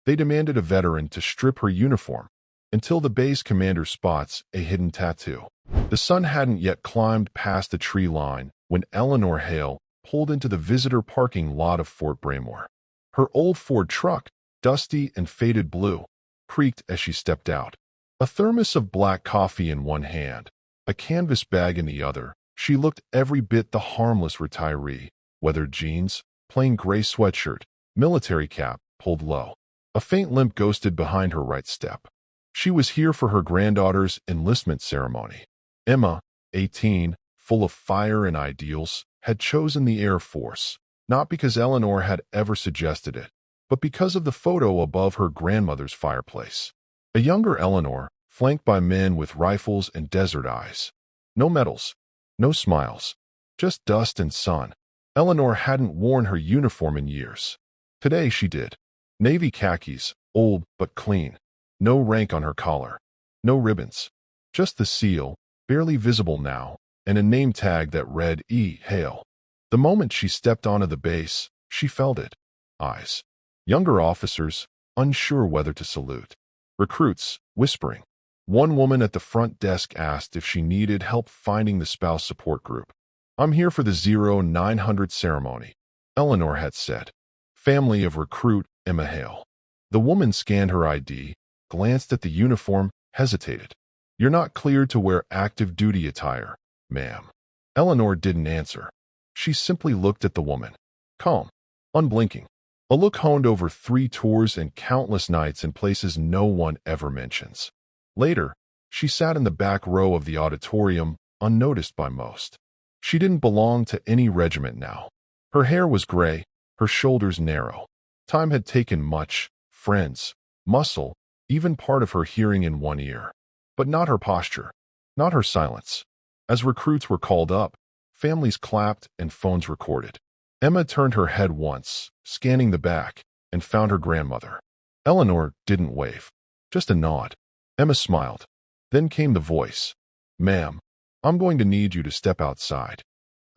They demanded a veteran to strip her uniform until the base commander spots a hidden tattoo. The sun hadn't yet climbed past the tree line when Eleanor Hale pulled into the visitor parking lot of Fort Braymore. Her old Ford truck, dusty and faded blue, creaked as she stepped out. A thermos of black coffee in one hand, a canvas bag in the other, she looked every bit the harmless retiree. Weathered jeans, plain gray sweatshirt, military cap pulled low. A faint limp ghosted behind her right step. She was here for her granddaughter's enlistment ceremony. Emma, 18, full of fire and ideals, had chosen the Air Force, not because Eleanor had ever suggested it, but because of the photo above her grandmother's fireplace. A younger Eleanor, flanked by men with rifles and desert eyes. No medals, no smiles, just dust and sun. Eleanor hadn't worn her uniform in years. Today she did. Navy khakis, old but clean. No rank on her collar. No ribbons. Just the seal, barely visible now, and a name tag that read E. Hale. The moment she stepped onto the base, she felt it. Eyes. Younger officers, unsure whether to salute. Recruits, whispering. One woman at the front desk asked if she needed help finding the spouse support group. "I'm here for the 0900 ceremony," Eleanor had said. Family of recruit Emma Hale. The woman scanned her ID, glanced at the uniform, hesitated. "You're not cleared to wear active duty attire, ma'am." Eleanor didn't answer. She simply looked at the woman. Calm, unblinking. A look honed over 3 tours and countless nights in places no one ever mentions. Later, she sat in the back row of the auditorium, unnoticed by most. She didn't belong to any regiment now. Her hair was gray, her shoulders narrow. Time had taken much, friends, muscle, even part of her hearing in one ear. But not her posture, not her silence. As recruits were called up, families clapped and phones recorded. Emma turned her head once, scanning the back, and found her grandmother. Eleanor didn't wave, just a nod. Emma smiled. Then came the voice. "Ma'am, I'm going to need you to step outside."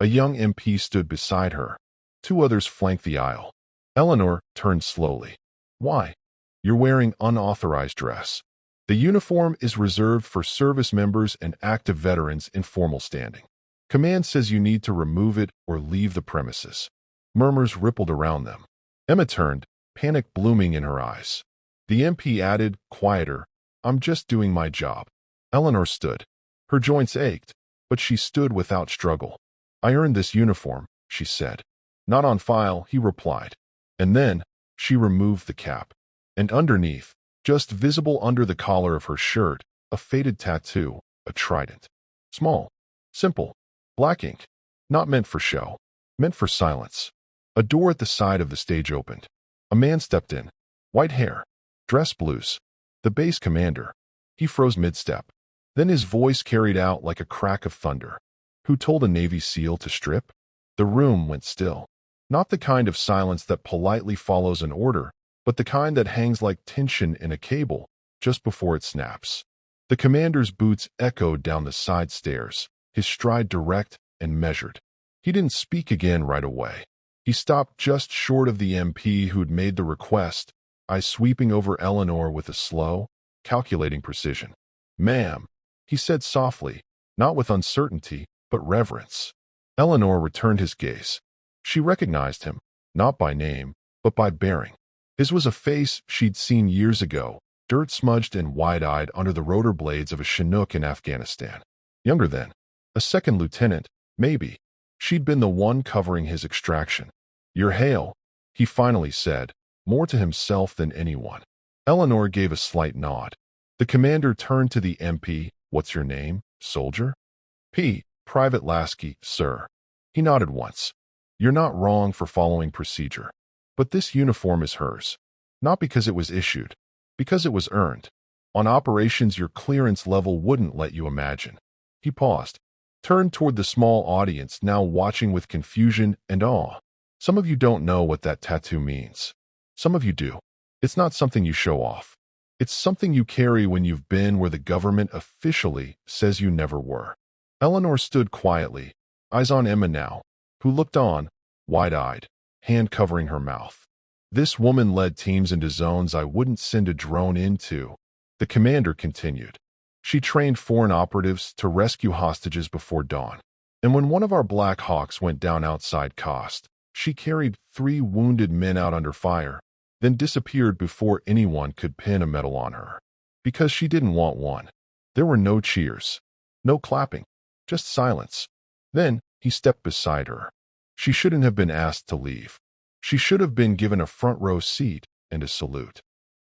A young MP stood beside her. 2 others flanked the aisle. Eleanor turned slowly. "Why?" "You're wearing unauthorized dress. The uniform is reserved for service members and active veterans in formal standing. Command says you need to remove it or leave the premises." Murmurs rippled around them. Emma turned, panic blooming in her eyes. The MP added, quieter, "I'm just doing my job." Eleanor stood. Her joints ached, but she stood without struggle. "I earned this uniform," she said. "Not on file," he replied. And then, she removed the cap. And underneath, just visible under the collar of her shirt, a faded tattoo, a trident. Small, simple, black ink. Not meant for show, meant for silence. A door at the side of the stage opened. A man stepped in. White hair. Dress blues. The base commander. He froze mid-step. Then his voice carried out like a crack of thunder. "Who told a Navy SEAL to strip?" The room went still. Not the kind of silence that politely follows an order, but the kind that hangs like tension in a cable just before it snaps. The commander's boots echoed down the side stairs, his stride direct and measured. He didn't speak again right away. He stopped just short of the MP who'd made the request, eyes sweeping over Eleanor with a slow, calculating precision. "Ma'am," he said softly, not with uncertainty, but reverence. Eleanor returned his gaze. She recognized him, not by name, but by bearing. His was a face she'd seen years ago, dirt-smudged and wide-eyed under the rotor blades of a Chinook in Afghanistan. Younger then. A second lieutenant, maybe. She'd been the one covering his extraction. "You're Hale," he finally said, more to himself than anyone. Eleanor gave a slight nod. The commander turned to the MP. "What's your name, soldier?" "P. Private Lasky, sir." He nodded once. "You're not wrong for following procedure. But this uniform is hers. Not because it was issued. Because it was earned. On operations your clearance level wouldn't let you imagine." He paused. Turned toward the small audience now watching with confusion and awe. "Some of you don't know what that tattoo means. Some of you do. It's not something you show off. It's something you carry when you've been where the government officially says you never were." Eleanor stood quietly, eyes on Emma now, who looked on, wide-eyed, hand covering her mouth. This woman led teams into zones I wouldn't send a drone into, the commander continued. She trained foreign operatives to rescue hostages before dawn. And when one of our Black Hawks went down outside coast, she carried 3 wounded men out under fire, then disappeared before anyone could pin a medal on her. Because she didn't want one. There were no cheers, no clapping, just silence. Then he stepped beside her. She shouldn't have been asked to leave. She should have been given a front row seat and a salute.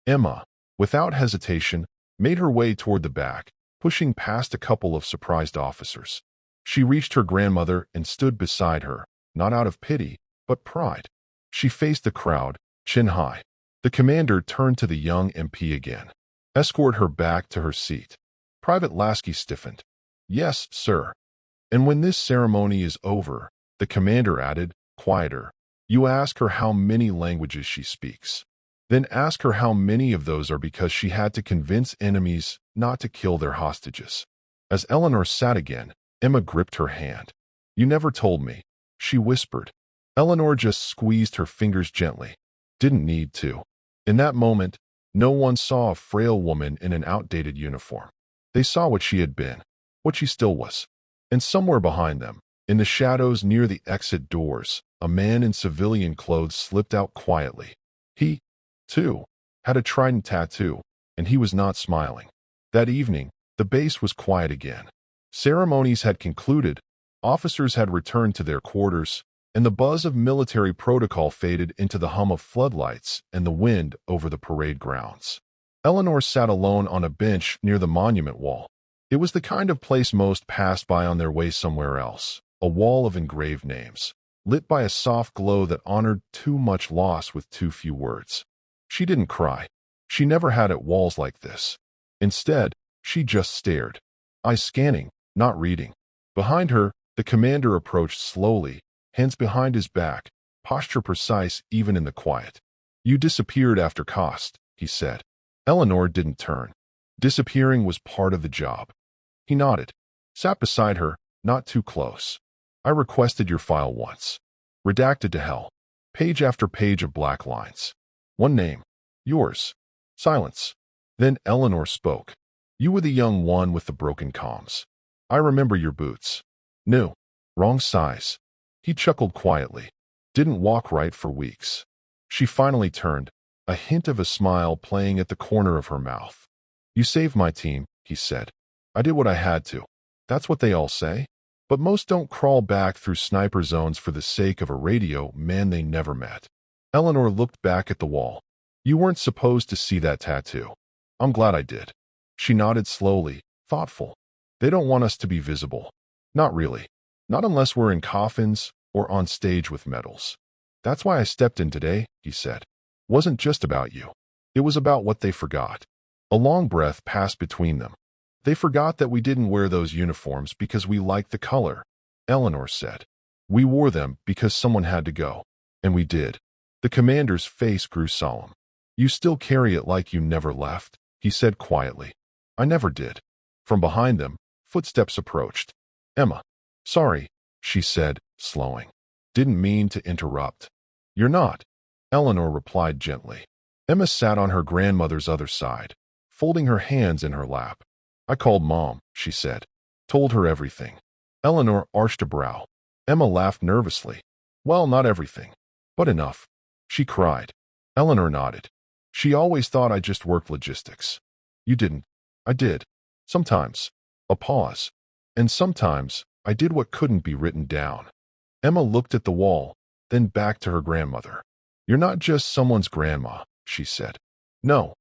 Emma, without hesitation, made her way toward the back, pushing past a couple of surprised officers. She reached her grandmother and stood beside her, not out of pity, but pride. She faced the crowd, chin high. The commander turned to the young MP again. Escort her back to her seat. Private Lasky stiffened. Yes, sir. And when this ceremony is over, the commander added, quieter, you ask her how many languages she speaks. Then ask her how many of those are because she had to convince enemies not to kill their hostages. As Eleanor sat again, Emma gripped her hand. You never told me, she whispered. Eleanor just squeezed her fingers gently. Didn't need to. In that moment, no one saw a frail woman in an outdated uniform. They saw what she had been, what she still was. And somewhere behind them, in the shadows near the exit doors, a man in civilian clothes slipped out quietly. He, too, had a trident tattoo, and he was not smiling. That evening, the base was quiet again. Ceremonies had concluded, officers had returned to their quarters, and the buzz of military protocol faded into the hum of floodlights and the wind over the parade grounds. Eleanor sat alone on a bench near the monument wall. It was the kind of place most passed by on their way somewhere else, a wall of engraved names, lit by a soft glow that honored too much loss with too few words. She didn't cry. She never had at walls like this. Instead, she just stared, eyes scanning, not reading. Behind her, the commander approached slowly, hands behind his back, posture precise even in the quiet. You disappeared after cost, he said. Eleanor didn't turn. Disappearing was part of the job. He nodded, sat beside her, not too close. I requested your file once. Redacted to hell. Page after page of black lines. One name. Yours. Silence. Then Eleanor spoke. You were the young one with the broken comms. I remember your boots. New. Wrong size. He chuckled quietly. Didn't walk right for weeks. She finally turned, a hint of a smile playing at the corner of her mouth. You saved my team, he said. I did what I had to. That's what they all say. But most don't crawl back through sniper zones for the sake of a radio man they never met. Eleanor looked back at the wall. You weren't supposed to see that tattoo. I'm glad I did. She nodded slowly, thoughtful. They don't want us to be visible. Not really. Not unless we're in coffins or on stage with medals. That's why I stepped in today, he said. Wasn't just about you. It was about what they forgot. A long breath passed between them. They forgot that we didn't wear those uniforms because we liked the color, Eleanor said. We wore them because someone had to go. And we did. The commander's face grew solemn. You still carry it like you never left, he said quietly. I never did. From behind them, footsteps approached. Emma. Sorry, she said, slowing. Didn't mean to interrupt. You're not, Eleanor replied gently. Emma sat on her grandmother's other side, folding her hands in her lap. I called Mom, she said. Told her everything. Eleanor arched a brow. Emma laughed nervously. Well, not everything, but enough. She cried. Eleanor nodded. She always thought I just worked logistics. You didn't. I did. Sometimes. A pause. And sometimes, I did what couldn't be written down. Emma looked at the wall, then back to her grandmother. You're not just someone's grandma, she said. No,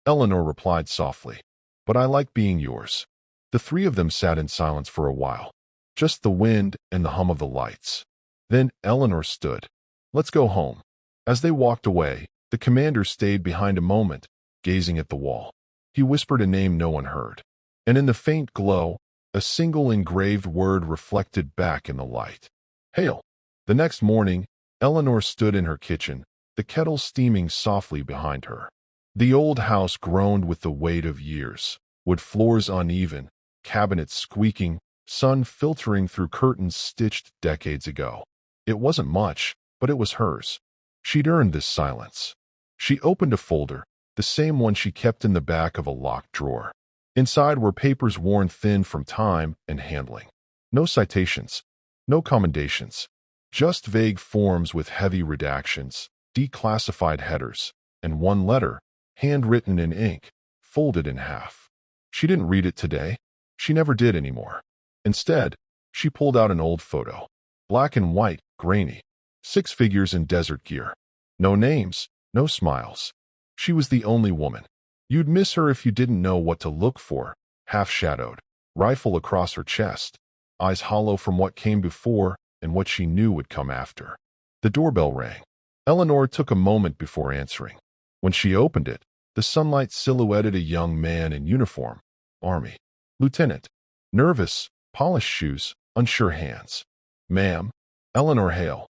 Eleanor replied softly. But I like being yours. The three of them sat in silence for a while. Just the wind and the hum of the lights. Then Eleanor stood. Let's go home. As they walked away, the commander stayed behind a moment, gazing at the wall. He whispered a name no one heard. And in the faint glow, a single engraved word reflected back in the light. Hale. The next morning, Eleanor stood in her kitchen, the kettle steaming softly behind her. The old house groaned with the weight of years, wood floors uneven, cabinets squeaking, sun filtering through curtains stitched decades ago. It wasn't much, but it was hers. She'd earned this silence. She opened a folder, the same one she kept in the back of a locked drawer. Inside were papers worn thin from time and handling. No citations, no commendations, just vague forms with heavy redactions, declassified headers, and one letter, handwritten in ink, folded in half. She didn't read it today. She never did anymore. Instead, she pulled out an old photo. Black and white, grainy. 6 figures in desert gear. No names, no smiles. She was the only woman. You'd miss her if you didn't know what to look for. Half-shadowed, rifle across her chest, eyes hollow from what came before and what she knew would come after. The doorbell rang. Eleanor took a moment before answering. When she opened it, the sunlight silhouetted a young man in uniform. Army. Lieutenant. Nervous, polished shoes, unsure hands. Ma'am, Eleanor Hale.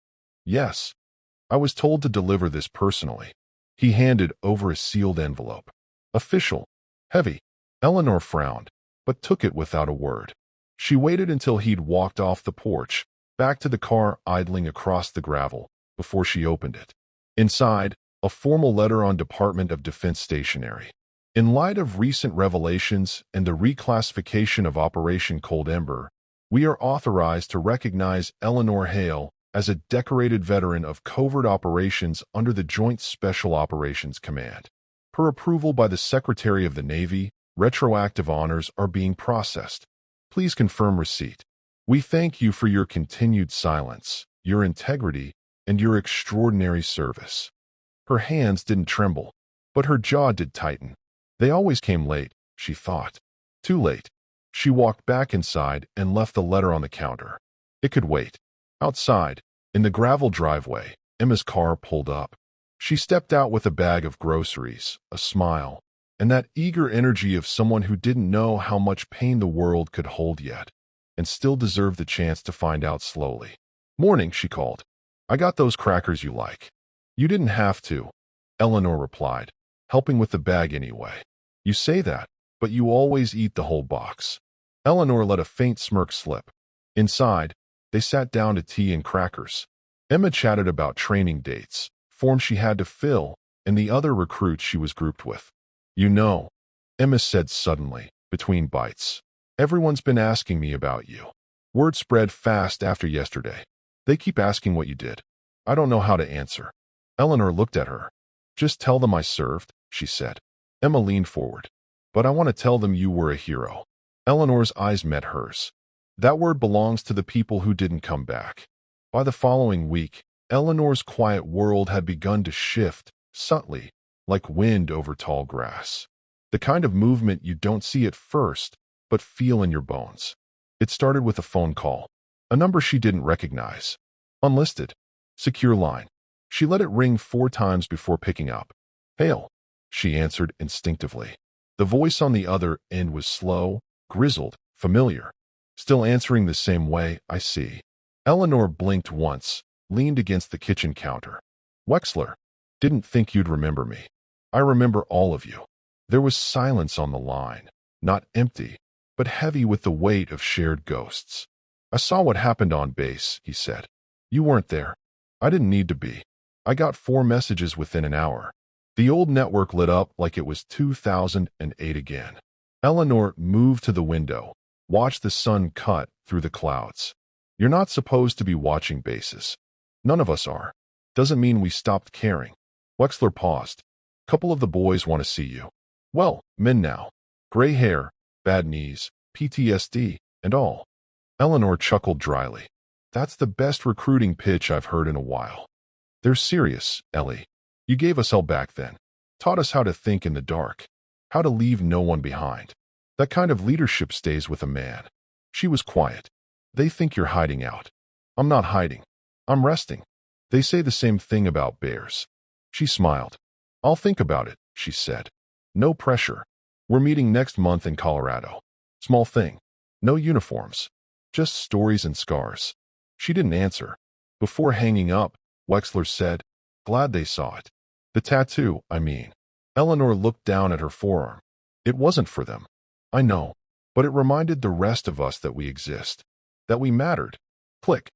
Yes. I was told to deliver this personally. He handed over a sealed envelope. Official. Heavy. Eleanor frowned, but took it without a word. She waited until he'd walked off the porch, back to the car idling across the gravel, before she opened it. Inside, a formal letter on Department of Defense stationery. In light of recent revelations and the reclassification of Operation Cold Ember, we are authorized to recognize Eleanor Hale as a decorated veteran of covert operations under the Joint Special Operations Command. Per approval by the Secretary of the Navy, retroactive honors are being processed. Please confirm receipt. We thank you for your continued silence, your integrity, and your extraordinary service. Her hands didn't tremble, but her jaw did tighten. They always came late, she thought. Too late. She walked back inside and left the letter on the counter. It could wait. Outside, in the gravel driveway, Emma's car pulled up. She stepped out with a bag of groceries, a smile, and that eager energy of someone who didn't know how much pain the world could hold yet, and still deserved the chance to find out slowly. Morning, she called. I got those crackers you like. You didn't have to, Eleanor replied, helping with the bag anyway. You say that, but you always eat the whole box. Eleanor let a faint smirk slip. Inside, they sat down to tea and crackers. Emma chatted about training dates, forms she had to fill, and the other recruits she was grouped with. You know, Emma said suddenly, between bites. Everyone's been asking me about you. Word spread fast after yesterday. They keep asking what you did. I don't know how to answer. Eleanor looked at her. Just tell them I served, she said. Emma leaned forward. But I want to tell them you were a hero. Eleanor's eyes met hers. That word belongs to the people who didn't come back. By the following week, Eleanor's quiet world had begun to shift, subtly, like wind over tall grass. The kind of movement you don't see at first, but feel in your bones. It started with a phone call, a number she didn't recognize. Unlisted. Secure line. She let it ring 4 times before picking up. Hale, she answered instinctively. The voice on the other end was slow, grizzled, familiar. Still answering the same way, I see. Eleanor blinked once, leaned against the kitchen counter. Wexler, didn't think you'd remember me. I remember all of you. There was silence on the line, not empty, but heavy with the weight of shared ghosts. I saw what happened on base, he said. You weren't there. I didn't need to be. I got 4 messages within an hour. The old network lit up like it was 2008 again. Eleanor moved to the window, watched the sun cut through the clouds. You're not supposed to be watching bases. None of us are. Doesn't mean we stopped caring. Wexler paused. Couple of the boys want to see you. Well, men now. Gray hair, bad knees, PTSD, and all. Eleanor chuckled dryly. That's the best recruiting pitch I've heard in a while. They're serious, Ellie. You gave us hell back then. Taught us how to think in the dark. How to leave no one behind. That kind of leadership stays with a man. She was quiet. They think you're hiding out. I'm not hiding. I'm resting. They say the same thing about bears. She smiled. I'll think about it, she said. No pressure. We're meeting next month in Colorado. Small thing. No uniforms. Just stories and scars. She didn't answer. Before hanging up, Wexler said, Glad they saw it. The tattoo, I mean. Eleanor looked down at her forearm. It wasn't for them. I know. But it reminded the rest of us that we exist. That we mattered. Click.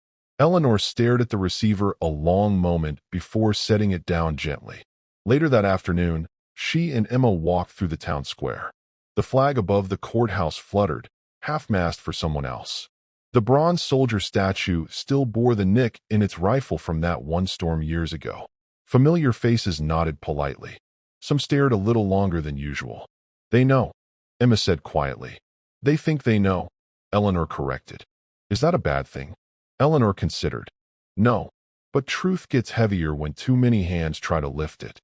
Eleanor stared at the receiver a long moment before setting it down gently. Later that afternoon, she and Emma walked through the town square. The flag above the courthouse fluttered, half-mast for someone else. The bronze soldier statue still bore the nick in its rifle from that one storm years ago. Familiar faces nodded politely. Some stared a little longer than usual. "They know," Emma said quietly. "They think they know," Eleanor corrected. "Is that a bad thing?" Eleanor considered. "No, but truth gets heavier when too many hands try to lift it."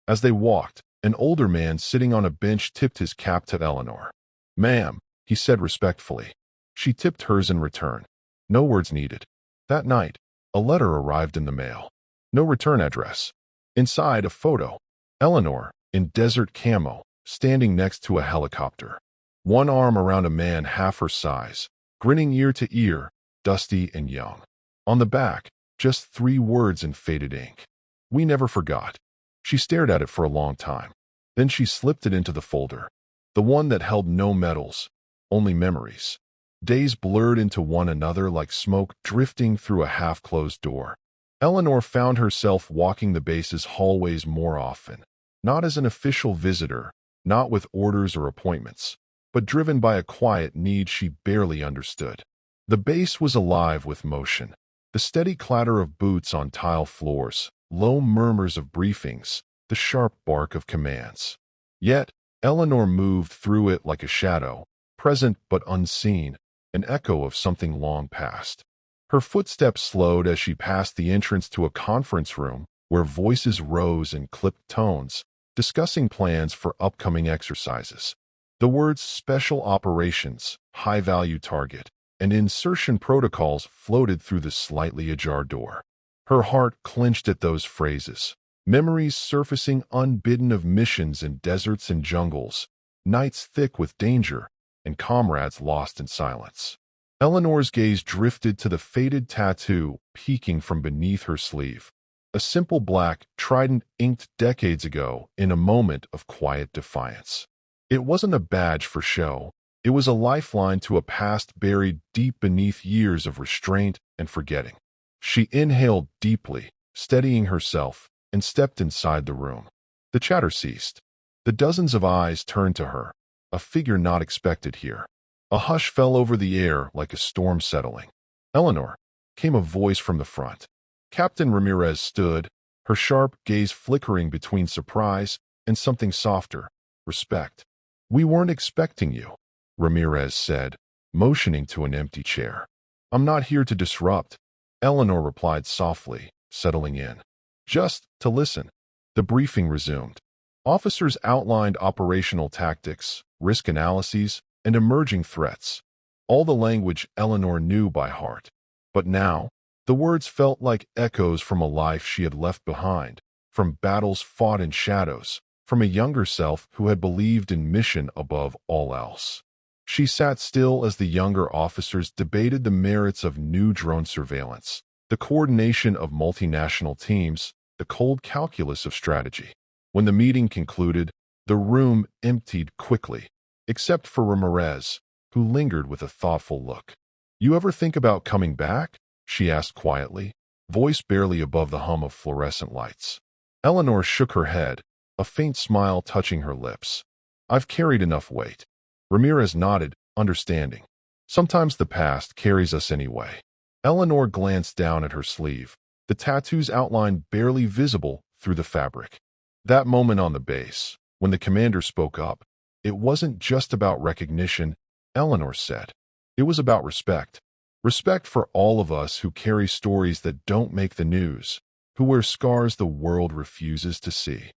As they walked, an older man sitting on a bench tipped his cap to Eleanor. "Ma'am," he said respectfully. She tipped hers in return. No words needed. That night, a letter arrived in the mail. No return address. Inside, a photo. Eleanor, in desert camo, standing next to a helicopter. One arm around a man half her size, grinning ear to ear, dusty and young. On the back, just 3 words in faded ink. "We never forgot." She stared at it for a long time. Then she slipped it into the folder. The one that held no medals, only memories. Days blurred into one another like smoke drifting through a half-closed door. Eleanor found herself walking the base's hallways more often, not as an official visitor, not with orders or appointments, but driven by a quiet need she barely understood. The base was alive with motion. The steady clatter of boots on tile floors, low murmurs of briefings, the sharp bark of commands. Yet, Eleanor moved through it like a shadow, present but unseen, an echo of something long past. Her footsteps slowed as she passed the entrance to a conference room where voices rose in clipped tones, discussing plans for upcoming exercises. The words special operations, high-value target, and insertion protocols floated through the slightly ajar door. Her heart clenched at those phrases. Memories surfacing unbidden of missions in deserts and jungles, nights thick with danger, and comrades lost in silence. Eleanor's gaze drifted to the faded tattoo peeking from beneath her sleeve. A simple black trident inked decades ago in a moment of quiet defiance. It wasn't a badge for show. It was a lifeline to a past buried deep beneath years of restraint and forgetting. She inhaled deeply, steadying herself, and stepped inside the room. The chatter ceased. The dozens of eyes turned to her, a figure not expected here. A hush fell over the air like a storm settling. "Eleanor," came a voice from the front. Captain Ramirez stood, her sharp gaze flickering between surprise and something softer, respect. "We weren't expecting you," Ramirez said, motioning to an empty chair. "I'm not here to disrupt," Eleanor replied softly, settling in. "Just to listen." The briefing resumed. Officers outlined operational tactics, risk analyses, and emerging threats. All the language Eleanor knew by heart. But now, the words felt like echoes from a life she had left behind, from battles fought in shadows, from a younger self who had believed in mission above all else. She sat still as the younger officers debated the merits of new drone surveillance, the coordination of multinational teams, the cold calculus of strategy. When the meeting concluded, the room emptied quickly, except for Ramirez, who lingered with a thoughtful look. "You ever think about coming back?" she asked quietly, voice barely above the hum of fluorescent lights. Eleanor shook her head, a faint smile touching her lips. "I've carried enough weight." Ramirez nodded, understanding. "Sometimes the past carries us anyway." Eleanor glanced down at her sleeve, the tattoo's outline barely visible through the fabric. That moment on the base, when the commander spoke up, it wasn't just about recognition, Eleanor said. It was about respect. Respect for all of us who carry stories that don't make the news, who wear scars the world refuses to see.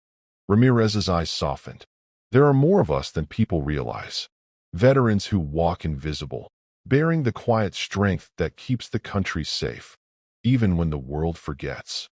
Ramirez's eyes softened. There are more of us than people realize. Veterans who walk invisible, bearing the quiet strength that keeps the country safe, even when the world forgets.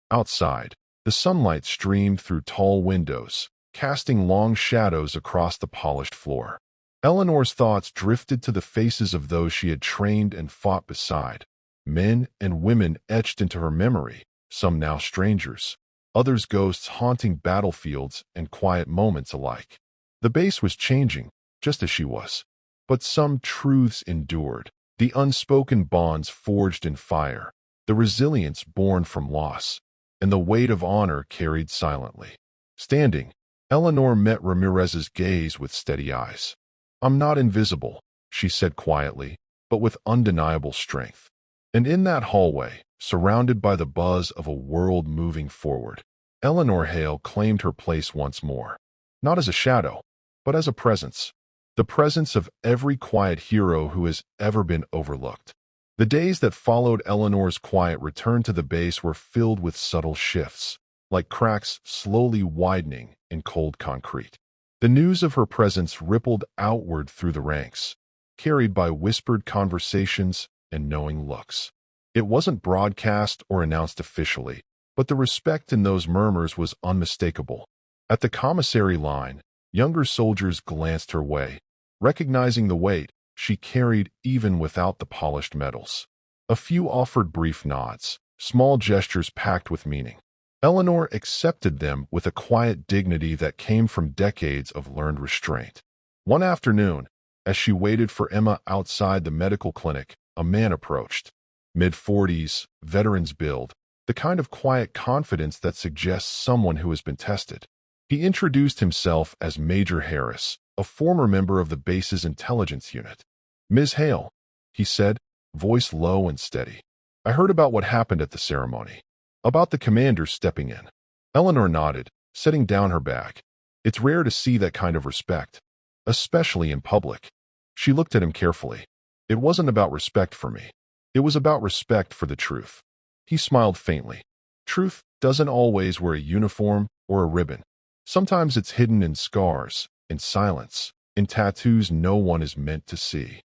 Outside, the sunlight streamed through tall windows, casting long shadows across the polished floor. Eleanor's thoughts drifted to the faces of those she had trained and fought beside, men and women etched into her memory, some now strangers, others ghosts haunting battlefields and quiet moments alike. The base was changing, just as she was. But some truths endured, the unspoken bonds forged in fire, the resilience born from loss, and the weight of honor carried silently. Standing, Eleanor met Ramirez's gaze with steady eyes. "I'm not invisible," she said quietly, but with undeniable strength. And in that hallway, surrounded by the buzz of a world moving forward, Eleanor Hale claimed her place once more. Not as a shadow, but as a presence. The presence of every quiet hero who has ever been overlooked. The days that followed Eleanor's quiet return to the base were filled with subtle shifts, like cracks slowly widening in cold concrete. The news of her presence rippled outward through the ranks, carried by whispered conversations and knowing looks. It wasn't broadcast or announced officially, but the respect in those murmurs was unmistakable. At the commissary line, younger soldiers glanced her way, recognizing the weight she carried even without the polished medals. A few offered brief nods, small gestures packed with meaning. Eleanor accepted them with a quiet dignity that came from decades of learned restraint. One afternoon, as she waited for Emma outside the medical clinic, a man approached. Mid-40s, veteran's build, the kind of quiet confidence that suggests someone who has been tested. He introduced himself as Major Harass, a former member of the base's intelligence unit. "Ms. Hale," he said, voice low and steady. "I heard about what happened at the ceremony. About the commander stepping in." Eleanor nodded, setting down her bag. It's rare to see that kind of respect, especially in public. She looked at him carefully. "It wasn't about respect for me. It was about respect for the truth." He smiled faintly. "Truth doesn't always wear a uniform or a ribbon. Sometimes it's hidden in scars, in silence, in tattoos no one is meant to see."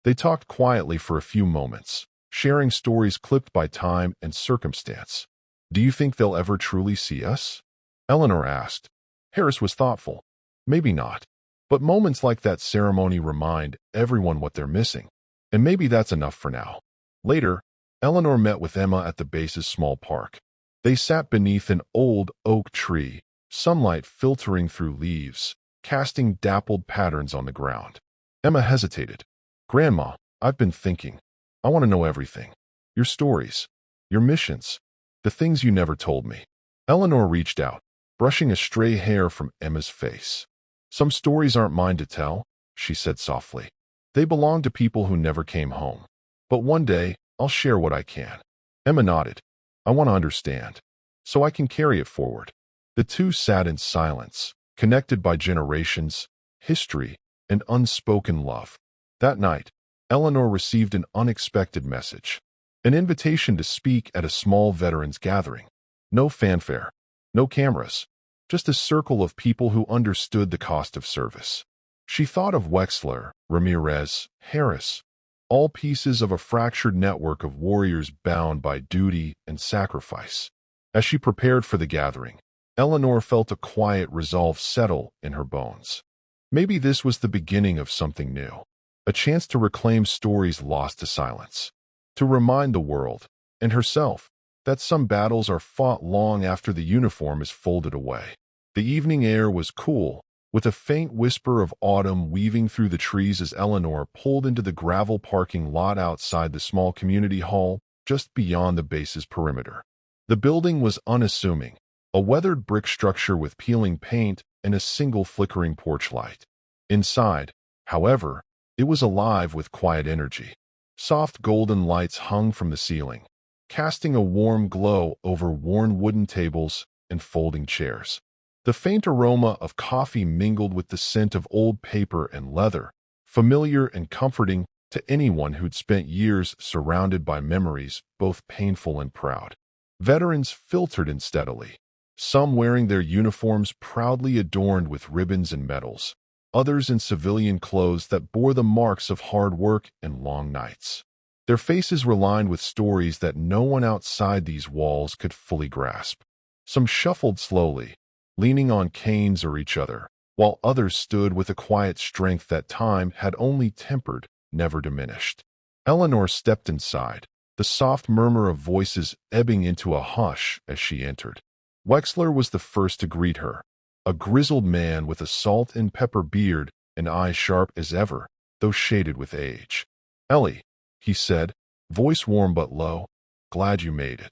They talked quietly for a few moments, sharing stories clipped by time and circumstance. "Do you think they'll ever truly see us?" Eleanor asked. Harass was thoughtful. "Maybe not. But moments like that ceremony remind everyone what they're missing. And maybe that's enough for now." Later, Eleanor met with Emma at the base's small park. They sat beneath an old oak tree, sunlight filtering through leaves, casting dappled patterns on the ground. Emma hesitated. "Grandma, I've been thinking. I want to know everything. Your stories, your missions, the things you never told me." Eleanor reached out, brushing a stray hair from Emma's face. "Some stories aren't mine to tell," she said softly. "They belong to people who never came home. But one day, I'll share what I can." Emma nodded. "I want to understand, so I can carry it forward." The two sat in silence, connected by generations, history, and unspoken love. That night, Eleanor received an unexpected message. An invitation to speak at a small veterans gathering. No fanfare, no cameras, just a circle of people who understood the cost of service. She thought of Wexler, Ramirez, Harass, all pieces of a fractured network of warriors bound by duty and sacrifice. As she prepared for the gathering, Eleanor felt a quiet resolve settle in her bones. Maybe this was the beginning of something new, a chance to reclaim stories lost to silence, to remind the world, and herself, that some battles are fought long after the uniform is folded away. The evening air was cool, with a faint whisper of autumn weaving through the trees as Eleanor pulled into the gravel parking lot outside the small community hall just beyond the base's perimeter. The building was unassuming, a weathered brick structure with peeling paint and a single flickering porch light. Inside, however, it was alive with quiet energy. Soft golden lights hung from the ceiling, casting a warm glow over worn wooden tables and folding chairs. The faint aroma of coffee mingled with the scent of old paper and leather, familiar and comforting to anyone who'd spent years surrounded by memories both painful and proud. Veterans filtered in steadily, some wearing their uniforms proudly adorned with ribbons and medals, others in civilian clothes that bore the marks of hard work and long nights. Their faces were lined with stories that no one outside these walls could fully grasp. Some shuffled slowly, leaning on canes or each other, while others stood with a quiet strength that time had only tempered, never diminished. Eleanor stepped inside, the soft murmur of voices ebbing into a hush as she entered. Wexler was the first to greet her, a grizzled man with a salt and pepper beard and eyes sharp as ever, though shaded with age. "Ellie," he said, voice warm but low, Glad you made it."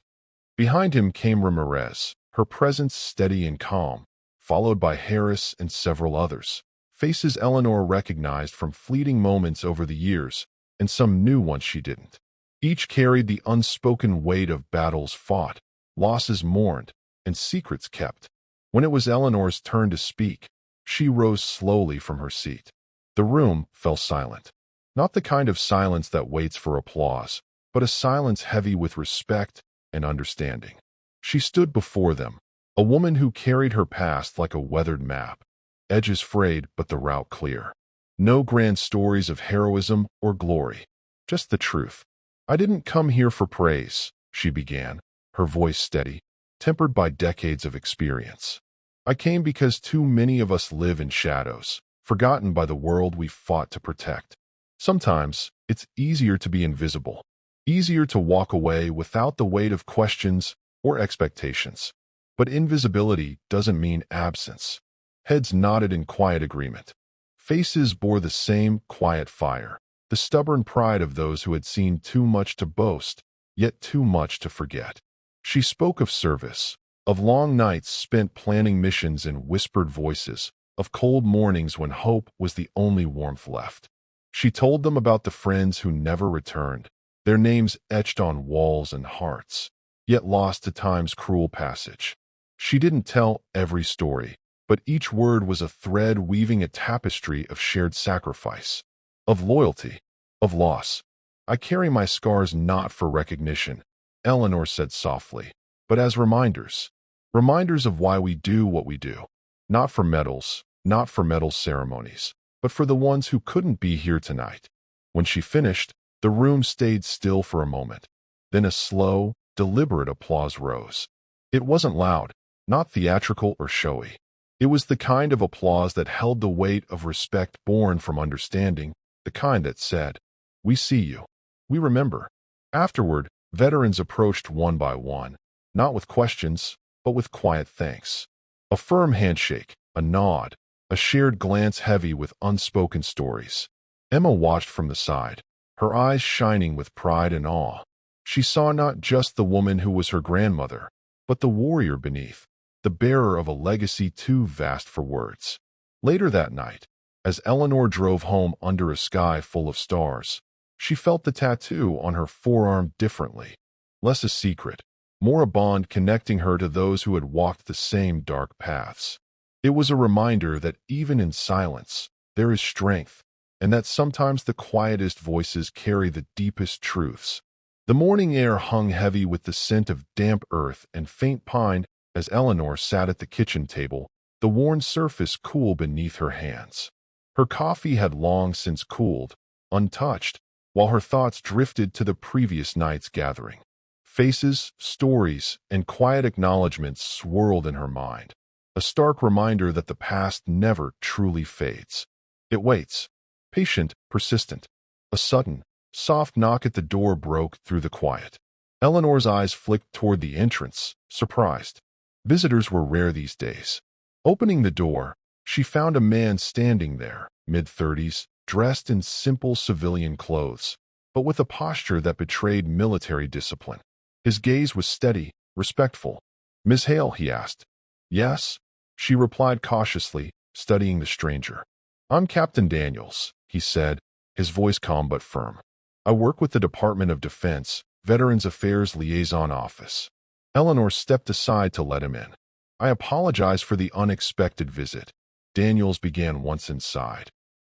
Behind him came Ramirez, her presence steady and calm, followed by Harass and several others. Faces Eleanor recognized from fleeting moments over the years, and some new ones she didn't. Each carried the unspoken weight of battles fought, losses mourned, and secrets kept. When it was Eleanor's turn to speak, she rose slowly from her seat. The room fell silent. Not the kind of silence that waits for applause, but a silence heavy with respect and understanding. She stood before them, a woman who carried her past like a weathered map, edges frayed but the route clear. No grand stories of heroism or glory, just the truth. "I didn't come here for praise," she began, her voice steady, tempered by decades of experience. "I came because too many of us live in shadows, forgotten by the world we fought to protect. Sometimes it's easier to be invisible, easier to walk away without the weight of questions or expectations. But invisibility doesn't mean absence." Heads nodded in quiet agreement. Faces bore the same quiet fire, the stubborn pride of those who had seen too much to boast, yet too much to forget. She spoke of service, of long nights spent planning missions in whispered voices, of cold mornings when hope was the only warmth left. She told them about the friends who never returned, their names etched on walls and hearts, yet lost to time's cruel passage. She didn't tell every story, but each word was a thread weaving a tapestry of shared sacrifice, of loyalty, of loss. "I carry my scars not for recognition," Eleanor said softly, "but as reminders. Reminders of why we do what we do. Not for medals, not for medal ceremonies, but for the ones who couldn't be here tonight." When she finished, the room stayed still for a moment. Then a slow, deliberate applause rose. It wasn't loud, not theatrical or showy. It was the kind of applause that held the weight of respect born from understanding, the kind that said, "We see you. We remember." Afterward, veterans approached one by one, not with questions, but with quiet thanks. A firm handshake, a nod, a shared glance heavy with unspoken stories. Emma watched from the side, her eyes shining with pride and awe. She saw not just the woman who was her grandmother, but the warrior beneath, the bearer of a legacy too vast for words. Later that night, as Eleanor drove home under a sky full of stars, she felt the tattoo on her forearm differently. Less a secret, more a bond connecting her to those who had walked the same dark paths. It was a reminder that even in silence, there is strength, and that sometimes the quietest voices carry the deepest truths. The morning air hung heavy with the scent of damp earth and faint pine as Eleanor sat at the kitchen table, the worn surface cool beneath her hands. Her coffee had long since cooled, untouched, while her thoughts drifted to the previous night's gathering. Faces, stories, and quiet acknowledgments swirled in her mind, a stark reminder that the past never truly fades. It waits, patient, persistent. A sudden, soft knock at the door broke through the quiet. Eleanor's eyes flicked toward the entrance, surprised. Visitors were rare these days. Opening the door, she found a man standing there, mid-30s, dressed in simple civilian clothes, but with a posture that betrayed military discipline. His gaze was steady, respectful. "Miss Hale?" he asked. "Yes," she replied cautiously, studying the stranger. "I'm Captain Daniels," he said, his voice calm but firm. "I work with the Department of Defense, Veterans Affairs Liaison Office." Eleanor stepped aside to let him in. "I apologize for the unexpected visit," Daniels began once inside.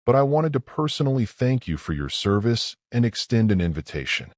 "But I wanted to personally thank you for your service and extend an invitation."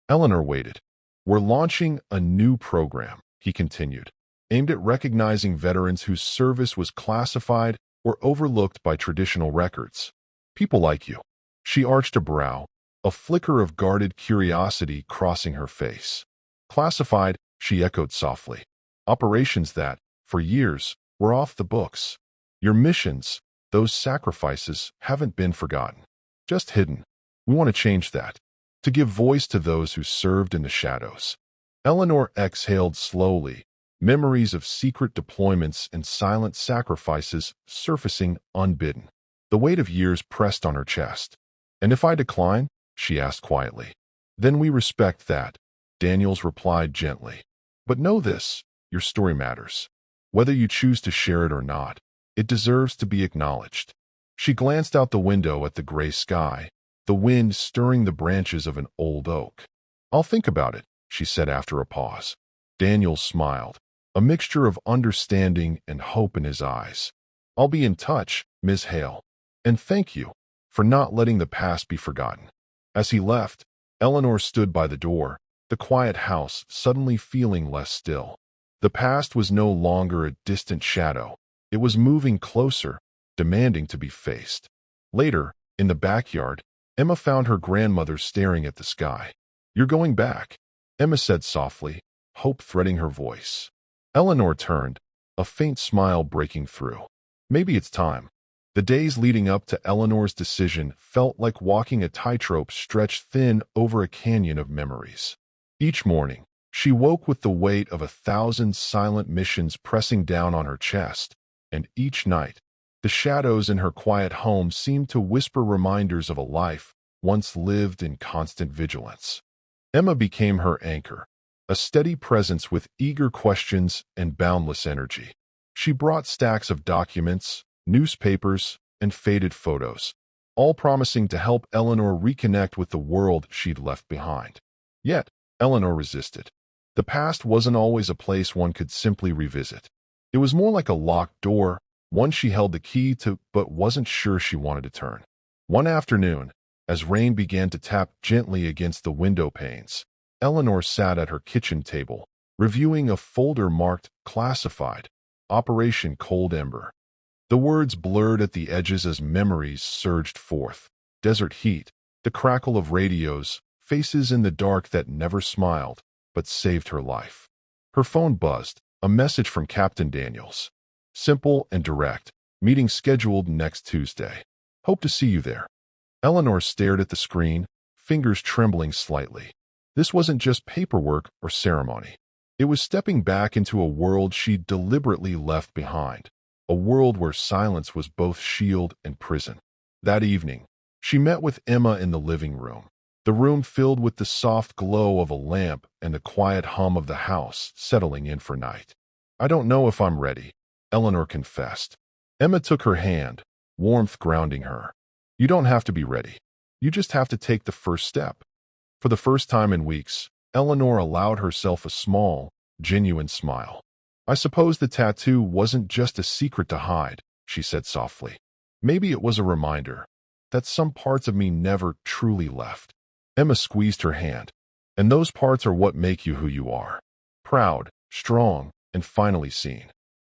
Eleanor waited. "We're launching a new program," he continued, aimed at recognizing veterans whose service was classified or overlooked by traditional records. "People like you." She arched a brow, a flicker of guarded curiosity crossing her face. "Classified," she echoed softly. "Operations that, for years, were off the books. Your missions, those sacrifices, haven't been forgotten. Just hidden. We want to change that. To give voice to those who served in the shadows." Eleanor exhaled slowly, memories of secret deployments and silent sacrifices surfacing unbidden. The weight of years pressed on her chest. "And if I decline?" she asked quietly. "Then we respect that." Daniels replied gently. But know this, your story matters. Whether you choose to share it or not, it deserves to be acknowledged. She glanced out the window at the gray sky, the wind stirring the branches of an old oak. I'll think about it, she said after a pause. Daniels smiled, a mixture of understanding and hope in his eyes. I'll be in touch, Ms. Hale. And thank you for not letting the past be forgotten. As he left, Eleanor stood by the door, the quiet house suddenly feeling less still. The past was no longer a distant shadow. It was moving closer, demanding to be faced. Later, in the backyard, Emma found her grandmother staring at the sky. You're going back, Emma said softly, hope threading her voice. Eleanor turned, a faint smile breaking through. Maybe it's time. The days leading up to Eleanor's decision felt like walking a tightrope stretched thin over a canyon of memories. Each morning, she woke with the weight of 1,000 silent missions pressing down on her chest, and each night, the shadows in her quiet home seemed to whisper reminders of a life once lived in constant vigilance. Emma became her anchor, a steady presence with eager questions and boundless energy. She brought stacks of documents, newspapers, and faded photos, all promising to help Eleanor reconnect with the world she'd left behind. Yet, Eleanor resisted. The past wasn't always a place one could simply revisit. It was more like a locked door, one she held the key to but wasn't sure she wanted to turn. One afternoon, as rain began to tap gently against the window panes, Eleanor sat at her kitchen table, reviewing a folder marked Classified, Operation Cold Ember. The words blurred at the edges as memories surged forth. Desert heat, the crackle of radios, faces in the dark that never smiled, but saved her life. Her phone buzzed, a message from Captain Daniels. Simple and direct, meeting scheduled next Tuesday. Hope to see you there. Eleanor stared at the screen, fingers trembling slightly. This wasn't just paperwork or ceremony. It was stepping back into a world she'd deliberately left behind, a world where silence was both shield and prison. That evening, she met with Emma in the living room, the room filled with the soft glow of a lamp and the quiet hum of the house settling in for night. I don't know if I'm ready, Eleanor confessed. Emma took her hand, warmth grounding her. You don't have to be ready. You just have to take the first step. For the first time in weeks, Eleanor allowed herself a small, genuine smile. I suppose the tattoo wasn't just a secret to hide, she said softly. Maybe it was a reminder that some parts of me never truly left. Emma squeezed her hand. And those parts are what make you who you are. Proud, strong, and finally seen.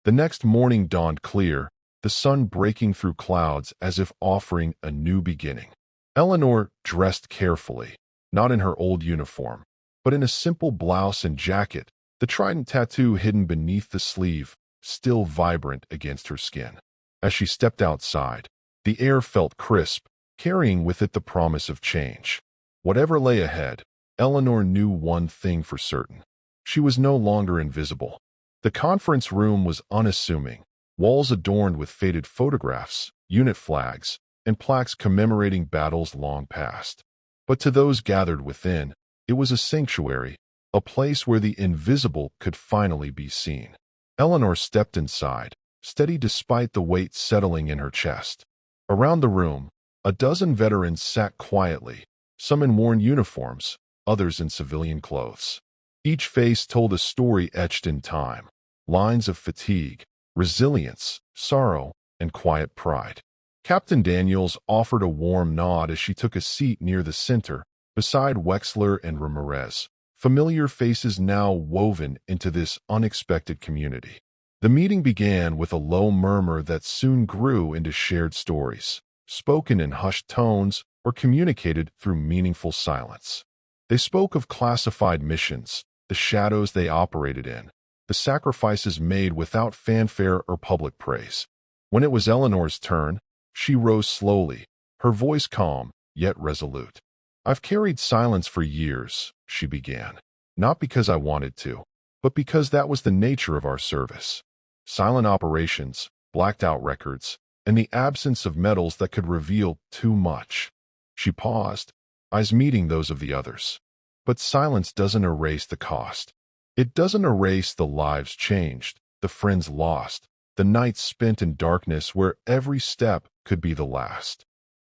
The next morning dawned clear, the sun breaking through clouds as if offering a new beginning. Eleanor dressed carefully, not in her old uniform, but in a simple blouse and jacket, the trident tattoo hidden beneath the sleeve, still vibrant against her skin. As she stepped outside, the air felt crisp, carrying with it the promise of change. Whatever lay ahead, Eleanor knew one thing for certain. She was no longer invisible. The conference room was unassuming, walls adorned with faded photographs, unit flags, and plaques commemorating battles long past. But to those gathered within, it was a sanctuary, a place where the invisible could finally be seen. Eleanor stepped inside, steady despite the weight settling in her chest. Around the room, a dozen veterans sat quietly, some in worn uniforms, others in civilian clothes. Each face told a story etched in time, lines of fatigue, resilience, sorrow, and quiet pride. Captain Daniels offered a warm nod as she took a seat near the center, beside Wexler and Ramirez, familiar faces now woven into this unexpected community. The meeting began with a low murmur that soon grew into shared stories, spoken in hushed tones or communicated through meaningful silence. They spoke of classified missions, the shadows they operated in, the sacrifices made without fanfare or public praise. When it was Eleanor's turn, she rose slowly, her voice calm, yet resolute. I've carried silence for years, she began, not because I wanted to, but because that was the nature of our service. Silent operations, blacked-out records, and the absence of medals that could reveal too much. She paused, eyes meeting those of the others. But silence doesn't erase the cost. It doesn't erase the lives changed, the friends lost, the nights spent in darkness where every step could be the last.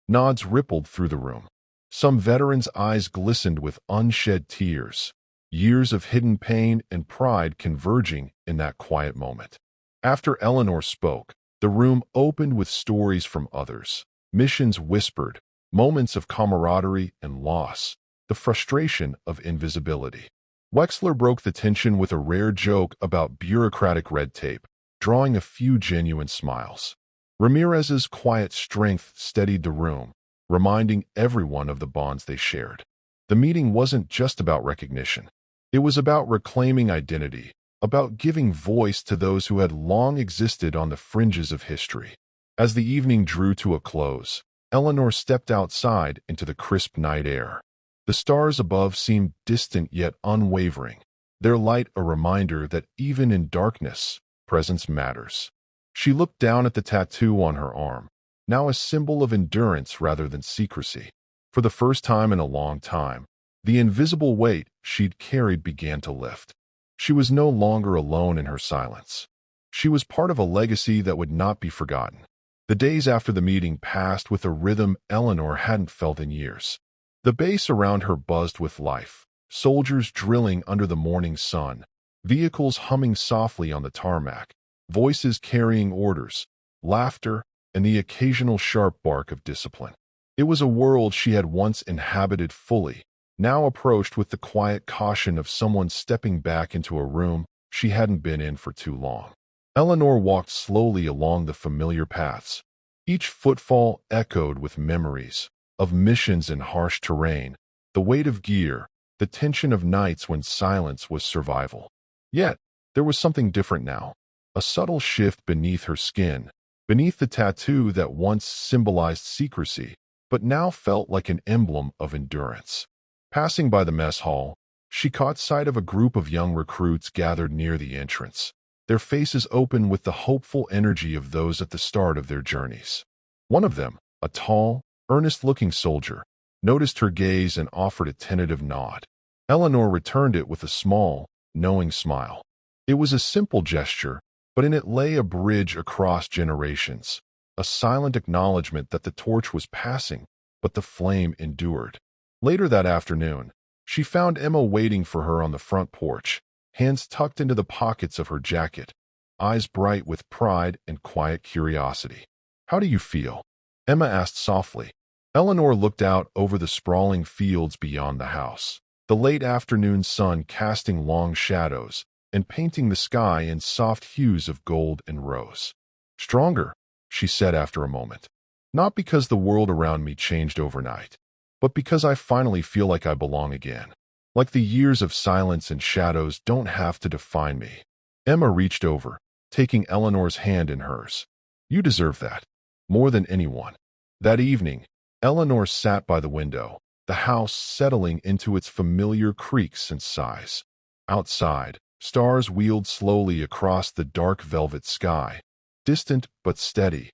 Nods rippled through the room. Some veterans' eyes glistened with unshed tears, years of hidden pain and pride converging in that quiet moment. After Eleanor spoke, the room opened with stories from others, missions whispered, moments of camaraderie and loss, the frustration of invisibility. Wexler broke the tension with a rare joke about bureaucratic red tape, drawing a few genuine smiles. Ramirez's quiet strength steadied the room, reminding everyone of the bonds they shared. The meeting wasn't just about recognition. It was about reclaiming identity, about giving voice to those who had long existed on the fringes of history. As the evening drew to a close, Eleanor stepped outside into the crisp night air. The stars above seemed distant yet unwavering, their light a reminder that even in darkness, presence matters. She looked down at the tattoo on her arm, now a symbol of endurance rather than secrecy. For the first time in a long time, the invisible weight she'd carried began to lift. She was no longer alone in her silence. She was part of a legacy that would not be forgotten. The days after the meeting passed with a rhythm Eleanor hadn't felt in years. The base around her buzzed with life, soldiers drilling under the morning sun, vehicles humming softly on the tarmac, voices carrying orders, laughter, and the occasional sharp bark of discipline. It was a world she had once inhabited fully, now approached with the quiet caution of someone stepping back into a room she hadn't been in for too long. Eleanor walked slowly along the familiar paths. Each footfall echoed with memories of missions in harsh terrain, the weight of gear, the tension of nights when silence was survival. Yet, there was something different now, a subtle shift beneath her skin, beneath the tattoo that once symbolized secrecy, but now felt like an emblem of endurance. Passing by the mess hall, she caught sight of a group of young recruits gathered near the entrance, their faces open with the hopeful energy of those at the start of their journeys. One of them, a tall, earnest-looking soldier, noticed her gaze and offered a tentative nod. Eleanor returned it with a small, knowing smile. It was a simple gesture, but in it lay a bridge across generations, a silent acknowledgement that the torch was passing, but the flame endured. Later that afternoon, she found Emma waiting for her on the front porch, hands tucked into the pockets of her jacket, eyes bright with pride and quiet curiosity. "How do you feel?" Emma asked softly. Eleanor looked out over the sprawling fields beyond the house, the late afternoon sun casting long shadows and painting the sky in soft hues of gold and rose. "Stronger," she said after a moment. "Not because the world around me changed overnight, but because I finally feel like I belong again. Like the years of silence and shadows don't have to define me." Emma reached over, taking Eleanor's hand in hers. "You deserve that, more than anyone." That evening, Eleanor sat by the window, the house settling into its familiar creaks and sighs. Outside, stars wheeled slowly across the dark velvet sky, distant but steady,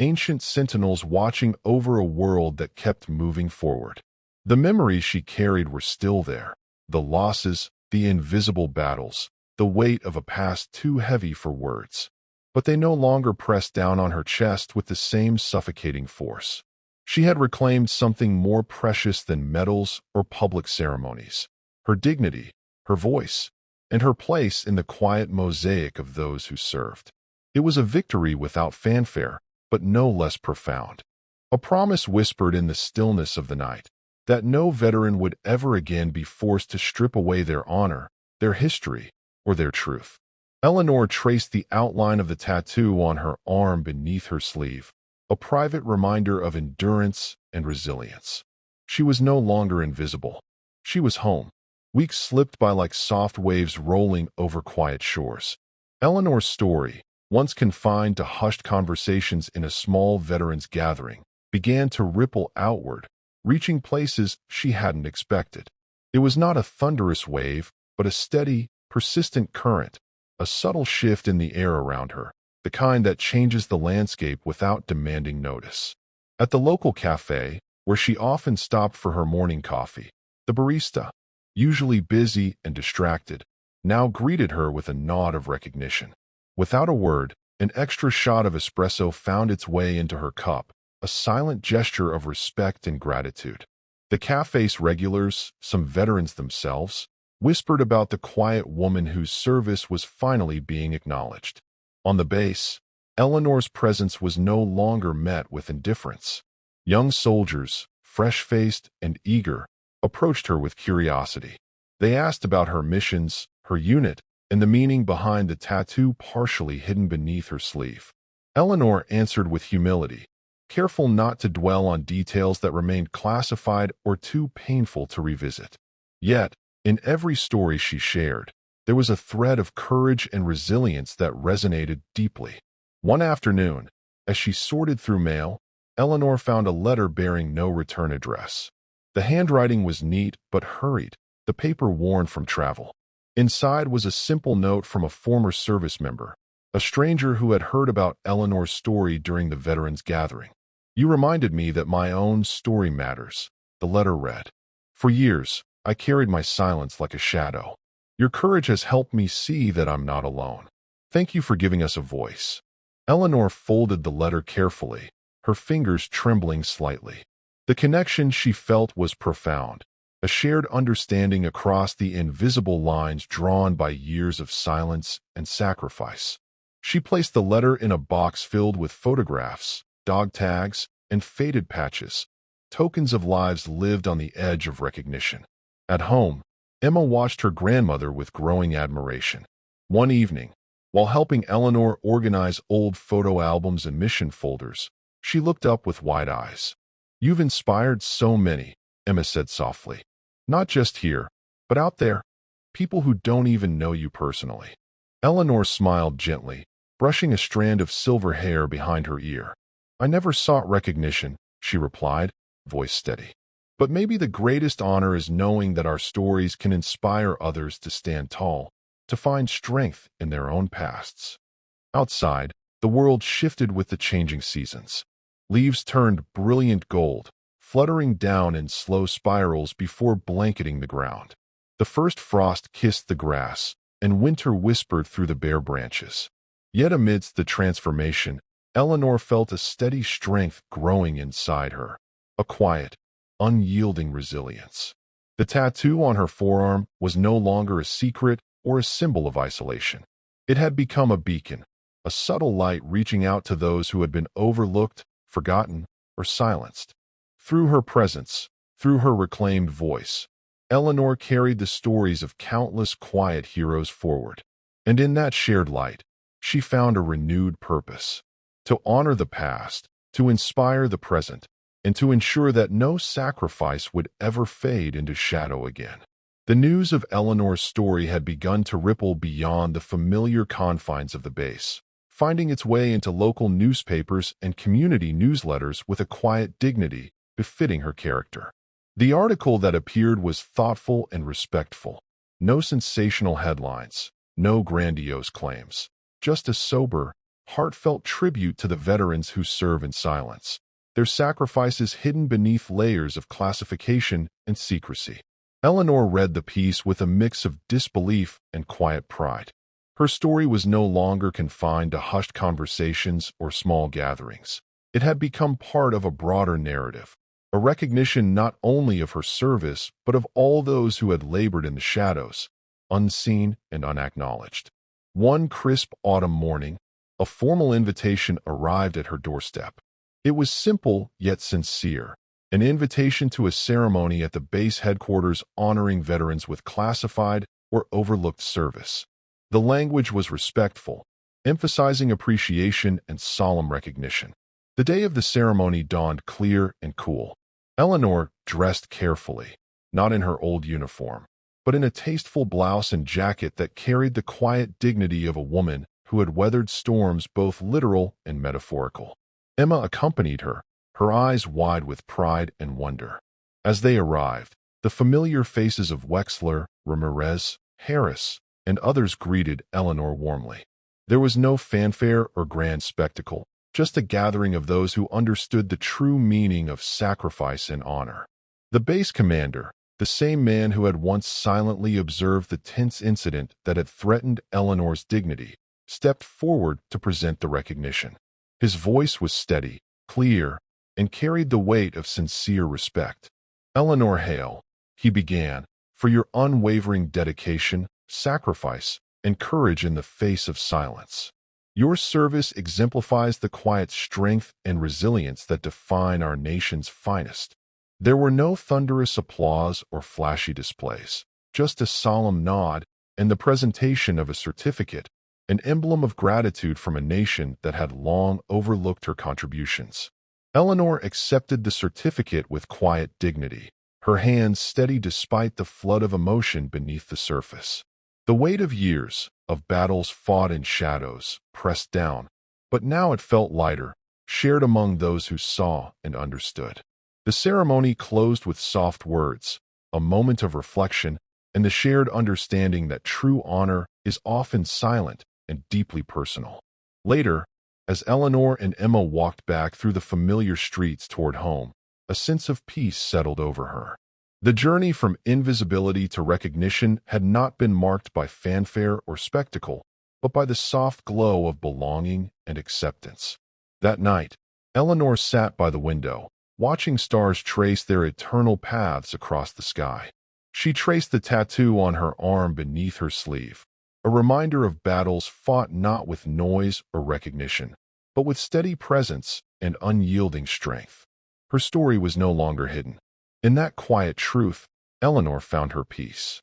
ancient sentinels watching over a world that kept moving forward. The memories she carried were still there, the losses, the invisible battles, the weight of a past too heavy for words. But they no longer pressed down on her chest with the same suffocating force. She had reclaimed something more precious than medals or public ceremonies: her dignity, her voice, and her place in the quiet mosaic of those who served. It was a victory without fanfare, but no less profound. A promise whispered in the stillness of the night, that no veteran would ever again be forced to strip away their honor, their history, or their truth. Eleanor traced the outline of the tattoo on her arm beneath her sleeve, a private reminder of endurance and resilience. She was no longer invisible. She was home. Weeks slipped by like soft waves rolling over quiet shores. Eleanor's story, once confined to hushed conversations in a small veterans gathering, began to ripple outward, reaching places she hadn't expected. It was not a thunderous wave, but a steady, persistent current, a subtle shift in the air around her, the kind that changes the landscape without demanding notice. At the local cafe, where she often stopped for her morning coffee, the barista, usually busy and distracted, now greeted her with a nod of recognition. Without a word, an extra shot of espresso found its way into her cup, a silent gesture of respect and gratitude. The cafe's regulars, some veterans themselves, whispered about the quiet woman whose service was finally being acknowledged. On the base, Eleanor's presence was no longer met with indifference. Young soldiers, fresh-faced and eager, approached her with curiosity. They asked about her missions, her unit, and the meaning behind the tattoo partially hidden beneath her sleeve. Eleanor answered with humility, careful not to dwell on details that remained classified or too painful to revisit. Yet, in every story she shared, there was a thread of courage and resilience that resonated deeply. One afternoon, as she sorted through mail, Eleanor found a letter bearing no return address. The handwriting was neat but hurried, the paper worn from travel. Inside was a simple note from a former service member, a stranger who had heard about Eleanor's story during the veterans' gathering. "You reminded me that my own story matters," the letter read. "For years, I carried my silence like a shadow. Your courage has helped me see that I'm not alone. Thank you for giving us a voice." Eleanor folded the letter carefully, her fingers trembling slightly. The connection she felt was profound, a shared understanding across the invisible lines drawn by years of silence and sacrifice. She placed the letter in a box filled with photographs, dog tags, and faded patches, tokens of lives lived on the edge of recognition. At home, Emma watched her grandmother with growing admiration. One evening, while helping Eleanor organize old photo albums and mission folders, she looked up with wide eyes. "You've inspired so many," Emma said softly. "Not just here, but out there. People who don't even know you personally." Eleanor smiled gently, brushing a strand of silver hair behind her ear. "I never sought recognition," she replied, voice steady. "But maybe the greatest honor is knowing that our stories can inspire others to stand tall, to find strength in their own pasts." Outside, the world shifted with the changing seasons. Leaves turned brilliant gold, fluttering down in slow spirals before blanketing the ground. The first frost kissed the grass, and winter whispered through the bare branches. Yet amidst the transformation, Eleanor felt a steady strength growing inside her, a quiet, unyielding resilience. The tattoo on her forearm was no longer a secret or a symbol of isolation. It had become a beacon, a subtle light reaching out to those who had been overlooked, forgotten, or silenced. Through her presence, through her reclaimed voice, Eleanor carried the stories of countless quiet heroes forward. And in that shared light, she found a renewed purpose: to honor the past, to inspire the present, and to ensure that no sacrifice would ever fade into shadow again. The news of Eleanor's story had begun to ripple beyond the familiar confines of the base, finding its way into local newspapers and community newsletters with a quiet dignity befitting her character. The article that appeared was thoughtful and respectful. No sensational headlines, no grandiose claims, just a sober, heartfelt tribute to the veterans who serve in silence, their sacrifices hidden beneath layers of classification and secrecy. Eleanor read the piece with a mix of disbelief and quiet pride. Her story was no longer confined to hushed conversations or small gatherings. It had become part of a broader narrative, a recognition not only of her service, but of all those who had labored in the shadows, unseen and unacknowledged. One crisp autumn morning, a formal invitation arrived at her doorstep. It was simple yet sincere, an invitation to a ceremony at the base headquarters honoring veterans with classified or overlooked service. The language was respectful, emphasizing appreciation and solemn recognition. The day of the ceremony dawned clear and cool. Eleanor dressed carefully, not in her old uniform, but in a tasteful blouse and jacket that carried the quiet dignity of a woman who had weathered storms both literal and metaphorical. Emma accompanied her, her eyes wide with pride and wonder. As they arrived, the familiar faces of Wexler, Ramirez, Harass, and others greeted Eleanor warmly. There was no fanfare or grand spectacle, just a gathering of those who understood the true meaning of sacrifice and honor. The base commander, the same man who had once silently observed the tense incident that had threatened Eleanor's dignity, stepped forward to present the recognition. His voice was steady, clear, and carried the weight of sincere respect. "Eleanor Hale," he began, "for your unwavering dedication, sacrifice, and courage in the face of silence. Your service exemplifies the quiet strength and resilience that define our nation's finest." There were no thunderous applause or flashy displays, just a solemn nod and the presentation of a certificate, an emblem of gratitude from a nation that had long overlooked her contributions. Eleanor accepted the certificate with quiet dignity, her hands steady despite the flood of emotion beneath the surface. The weight of years, of battles fought in shadows, pressed down, but now it felt lighter, shared among those who saw and understood. The ceremony closed with soft words, a moment of reflection, and the shared understanding that true honor is often silent and deeply personal. Later, as Eleanor and Emma walked back through the familiar streets toward home, a sense of peace settled over her. The journey from invisibility to recognition had not been marked by fanfare or spectacle, but by the soft glow of belonging and acceptance. That night, Eleanor sat by the window, watching stars trace their eternal paths across the sky. She traced the tattoo on her arm beneath her sleeve, a reminder of battles fought not with noise or recognition, but with steady presence and unyielding strength. Her story was no longer hidden. In that quiet truth, Eleanor found her peace.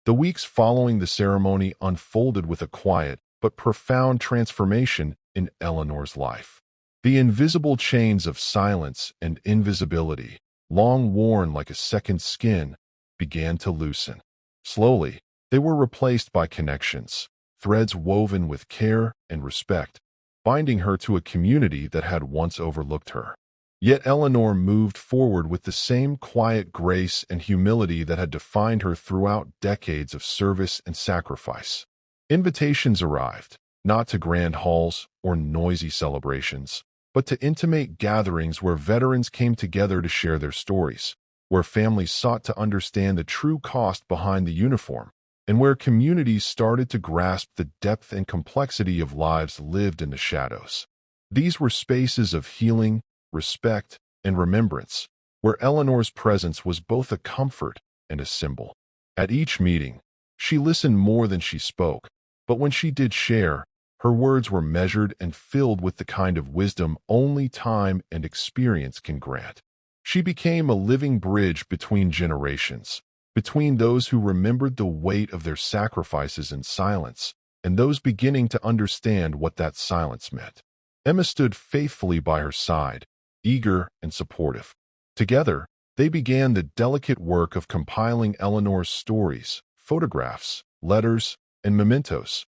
The weeks following the ceremony unfolded with a quiet but profound transformation in Eleanor's life. The invisible chains of silence and invisibility, long worn like a second skin, began to loosen. Slowly, they were replaced by connections, threads woven with care and respect, binding her to a community that had once overlooked her. Yet Eleanor moved forward with the same quiet grace and humility that had defined her throughout decades of service and sacrifice. Invitations arrived, not to grand halls or noisy celebrations, but to intimate gatherings where veterans came together to share their stories, where families sought to understand the true cost behind the uniform, and where communities started to grasp the depth and complexity of lives lived in the shadows. These were spaces of healing, respect, and remembrance, where Eleanor's presence was both a comfort and a symbol. At each meeting, she listened more than she spoke, but when she did share, her words were measured and filled with the kind of wisdom only time and experience can grant. She became a living bridge between generations, between those who remembered the weight of their sacrifices in silence and those beginning to understand what that silence meant. Emma stood faithfully by her side, eager and supportive. Together, they began the delicate work of compiling Eleanor's stories, photographs, letters, and mementos,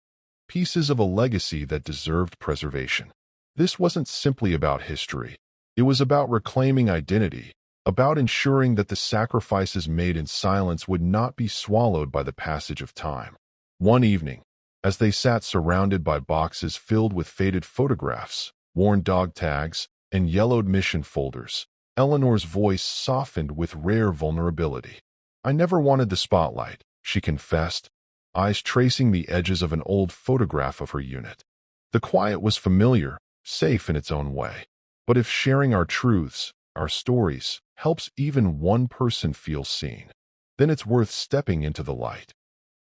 pieces of a legacy that deserved preservation. This wasn't simply about history. It was about reclaiming identity, about ensuring that the sacrifices made in silence would not be swallowed by the passage of time. One evening, as they sat surrounded by boxes filled with faded photographs, worn dog tags, and yellowed mission folders, Eleanor's voice softened with rare vulnerability. "I never wanted the spotlight," she confessed, eyes tracing the edges of an old photograph of her unit. The quiet was familiar, safe in its own way. But if sharing our truths, our stories, helps even one person feel seen, then it's worth stepping into the light.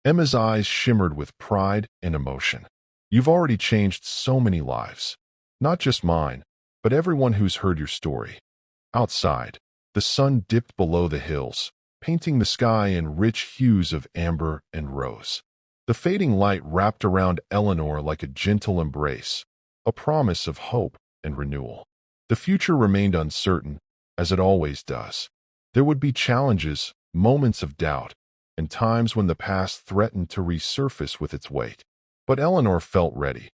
Emma's eyes shimmered with pride and emotion. "You've already changed so many lives. Not just mine, but everyone who's heard your story." Outside, the sun dipped below the hills, painting the sky in rich hues of amber and rose. The fading light wrapped around Eleanor like a gentle embrace, a promise of hope and renewal. The future remained uncertain, as it always does. There would be challenges, moments of doubt, and times when the past threatened to resurface with its weight. But Eleanor felt ready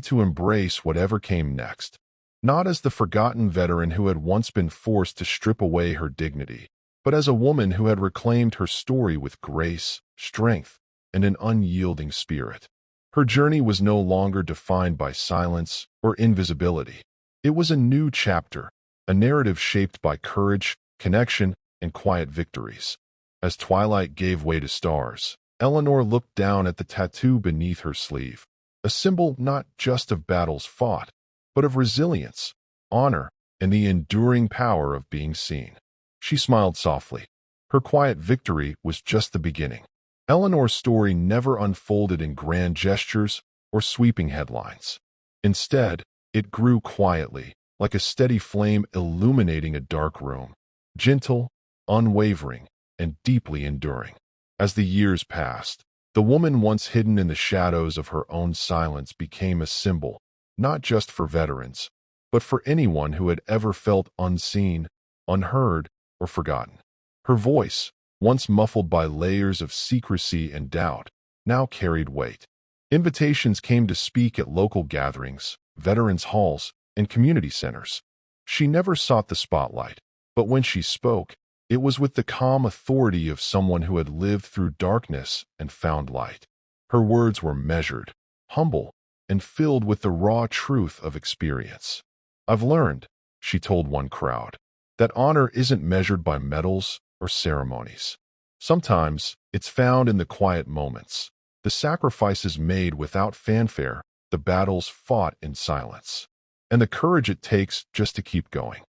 to embrace whatever came next. Not as the forgotten veteran who had once been forced to strip away her dignity, but as a woman who had reclaimed her story with grace, strength, and an unyielding spirit. Her journey was no longer defined by silence or invisibility. It was a new chapter, a narrative shaped by courage, connection, and quiet victories. As twilight gave way to stars, Eleanor looked down at the tattoo beneath her sleeve, a symbol not just of battles fought, but of resilience, honor, and the enduring power of being seen. She smiled softly. Her quiet victory was just the beginning. Eleanor's story never unfolded in grand gestures or sweeping headlines. Instead, it grew quietly, like a steady flame illuminating a dark room, gentle, unwavering, and deeply enduring. As the years passed, the woman once hidden in the shadows of her own silence became a symbol, not just for veterans, but for anyone who had ever felt unseen, unheard, or forgotten. Her voice, once muffled by layers of secrecy and doubt, now carried weight. Invitations came to speak at local gatherings, veterans' halls, and community centers. She never sought the spotlight, but when she spoke, it was with the calm authority of someone who had lived through darkness and found light. Her words were measured, humble, and filled with the raw truth of experience. "I've learned," she told one crowd, "that honor isn't measured by medals or ceremonies. Sometimes it's found in the quiet moments, the sacrifices made without fanfare, the battles fought in silence, and the courage it takes just to keep going."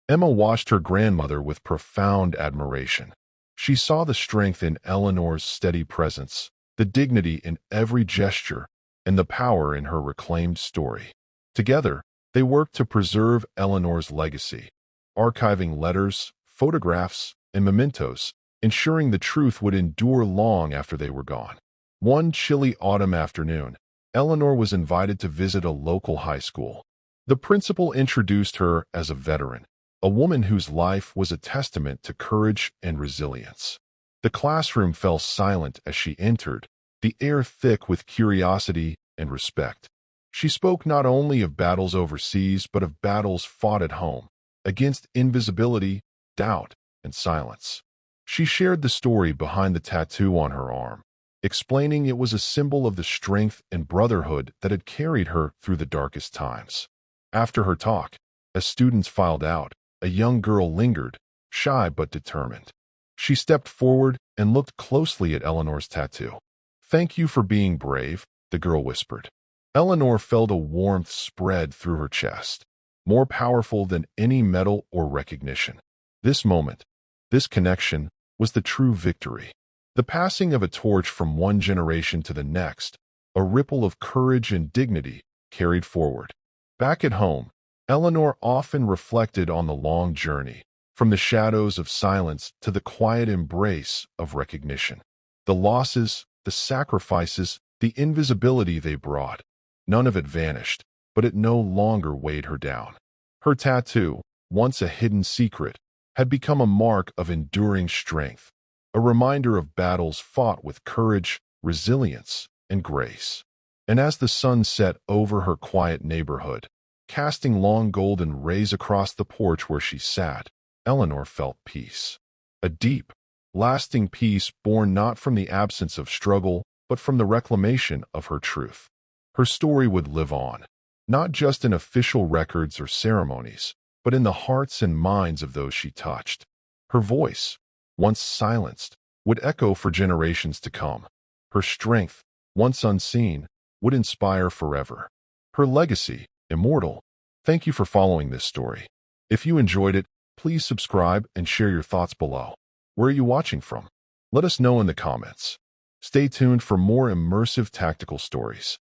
Emma watched her grandmother with profound admiration. She saw the strength in Eleanor's steady presence, the dignity in every gesture, and the power in her reclaimed story. Together, they worked to preserve Eleanor's legacy, archiving letters, photographs, and mementos, ensuring the truth would endure long after they were gone. One chilly autumn afternoon, Eleanor was invited to visit a local high school. The principal introduced her as a veteran, a woman whose life was a testament to courage and resilience. The classroom fell silent as she entered, the air thick with curiosity and respect. She spoke not only of battles overseas but of battles fought at home, against invisibility, doubt, and silence. She shared the story behind the tattoo on her arm, explaining it was a symbol of the strength and brotherhood that had carried her through the darkest times. After her talk, as students filed out, a young girl lingered, shy but determined. She stepped forward and looked closely at Eleanor's tattoo. "Thank you for being brave," the girl whispered. Eleanor felt a warmth spread through her chest, more powerful than any medal or recognition. This moment, this connection, was the true victory. The passing of a torch from one generation to the next, a ripple of courage and dignity carried forward. Back at home, Eleanor often reflected on the long journey, from the shadows of silence to the quiet embrace of recognition. The losses, the sacrifices, the invisibility they brought, none of it vanished, but it no longer weighed her down. Her tattoo, once a hidden secret, had become a mark of enduring strength, a reminder of battles fought with courage, resilience, and grace. And as the sun set over her quiet neighborhood, casting long golden rays across the porch where she sat, Eleanor felt peace. A deep, lasting peace born not from the absence of struggle, but from the reclamation of her truth. Her story would live on, not just in official records or ceremonies, but in the hearts and minds of those she touched. Her voice, once silenced, would echo for generations to come. Her strength, once unseen, would inspire forever. Her legacy, immortal. Thank you for following this story. If you enjoyed it, please subscribe and share your thoughts below. Where are you watching from? Let us know in the comments. Stay tuned for more immersive tactical stories.